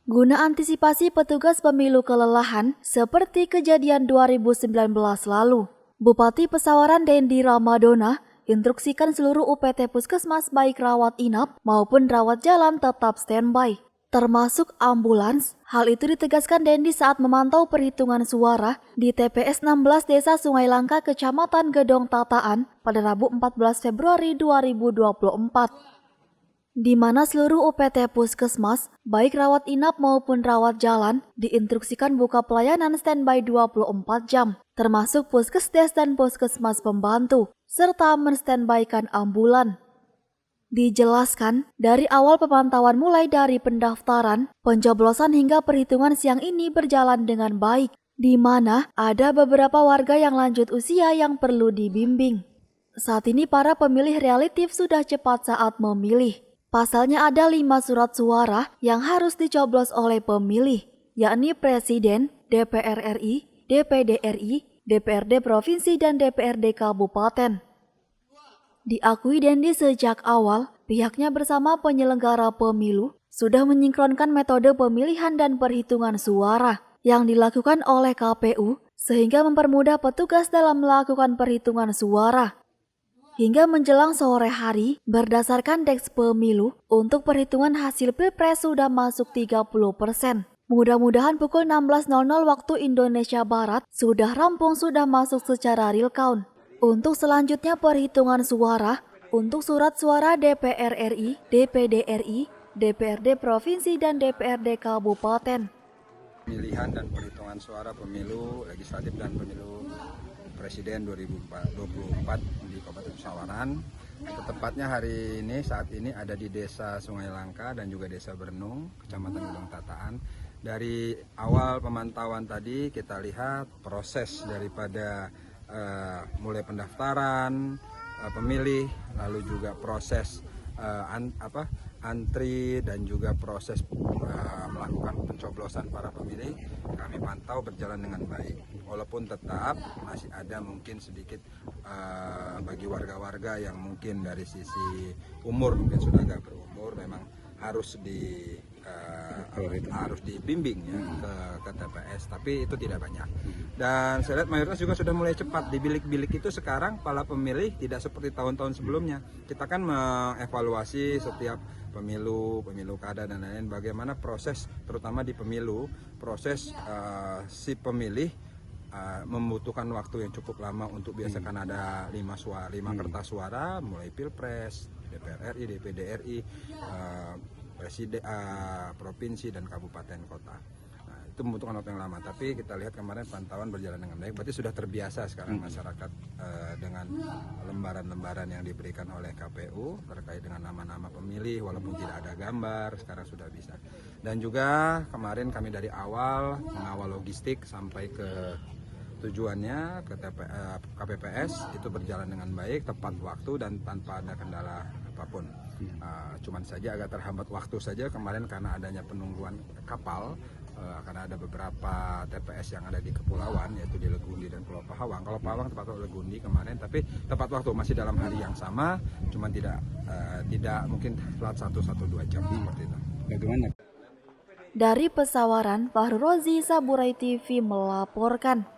Guna antisipasi petugas pemilu kelelahan seperti kejadian 2019 lalu, Bupati Pesawaran Dendi Ramadona instruksikan seluruh UPT Puskesmas baik rawat inap maupun rawat jalan tetap standby, termasuk ambulans. Hal itu ditegaskan Dendi saat memantau perhitungan suara di TPS 16 Desa Sungai Langka, Kecamatan Gedong Tataan pada Rabu 14 Februari 2024. Di mana seluruh UPT Puskesmas, baik rawat inap maupun rawat jalan, diinstruksikan buka pelayanan standby 24 jam, termasuk Puskesdes dan Puskesmas pembantu, serta menstandbykan ambulan. Dijelaskan, dari awal pemantauan mulai dari pendaftaran, pencoblosan hingga perhitungan siang ini berjalan dengan baik, di mana ada beberapa warga yang lanjut usia yang perlu dibimbing. Saat ini para pemilih relatif sudah cepat saat memilih. Pasalnya ada 5 surat suara yang harus dicoblos oleh pemilih, yakni Presiden, DPR RI, DPD RI, DPRD Provinsi, dan DPRD Kabupaten. Diakui Dendi sejak awal, pihaknya bersama penyelenggara pemilu sudah menyingkronkan metode pemilihan dan perhitungan suara yang dilakukan oleh KPU sehingga mempermudah petugas dalam melakukan perhitungan suara. Hingga menjelang sore hari, berdasarkan Deks Pemilu, untuk perhitungan hasil Pilpres sudah masuk 30%. Mudah-mudahan pukul 16.00 waktu Indonesia Barat sudah rampung, sudah masuk secara real count. Untuk selanjutnya perhitungan suara, untuk surat suara DPR RI, DPD RI, DPRD Provinsi, dan DPRD Kabupaten. Pemilihan dan perhitungan suara pemilu legislatif dan pemilu Presiden 2024 di Kabupaten Pesawaran. Tepatnya hari ini, saat ini ada di Desa Sungai Langka dan juga Desa Bernung, Kecamatan Gedong Tataan. Dari awal pemantauan tadi kita lihat proses daripada mulai pendaftaran pemilih, lalu juga proses antri dan juga proses melakukan pencoblosan para pemilih, kami pantau berjalan dengan baik. Walaupun tetap masih ada mungkin sedikit bagi warga-warga yang mungkin dari sisi umur mungkin sudah agak berumur, memang harus dibimbing ya ke TPS, tapi itu tidak banyak. Dan saya lihat mayoritas juga sudah mulai cepat di bilik-bilik itu. Sekarang para pemilih tidak seperti tahun-tahun sebelumnya. Kita kan mengevaluasi setiap pemilu kada dan lain-lain, bagaimana proses terutama di pemilu, proses si pemilih membutuhkan waktu yang cukup lama untuk biasakan ada 5 kertas suara, mulai Pilpres, DPR RI, DPD RI, Presiden, Provinsi, dan Kabupaten Kota. Nah, itu membutuhkan waktu yang lama, tapi kita lihat kemarin pantauan berjalan dengan baik. Berarti sudah terbiasa sekarang masyarakat dengan lembaran-lembaran yang diberikan oleh KPU terkait dengan nama-nama pemilih, walaupun tidak ada gambar, sekarang sudah bisa. Dan juga kemarin kami dari awal mengawal logistik sampai ke tujuannya ke KPPS itu berjalan dengan baik, tepat waktu dan tanpa ada kendala apapun. Cuman saja agak terhambat waktu saja kemarin karena adanya penungguan kapal, karena ada beberapa TPS yang ada di kepulauan, yaitu di Legundi dan Pulau Pahawang. Kalau Pahawang tepat waktu Legundi kemarin, tapi tepat waktu masih dalam hari yang sama, cuman tidak mungkin telat 1-2 jam seperti itu. Bagaimana? Dari Pesawaran, Fahru Rozi, Saburai TV melaporkan.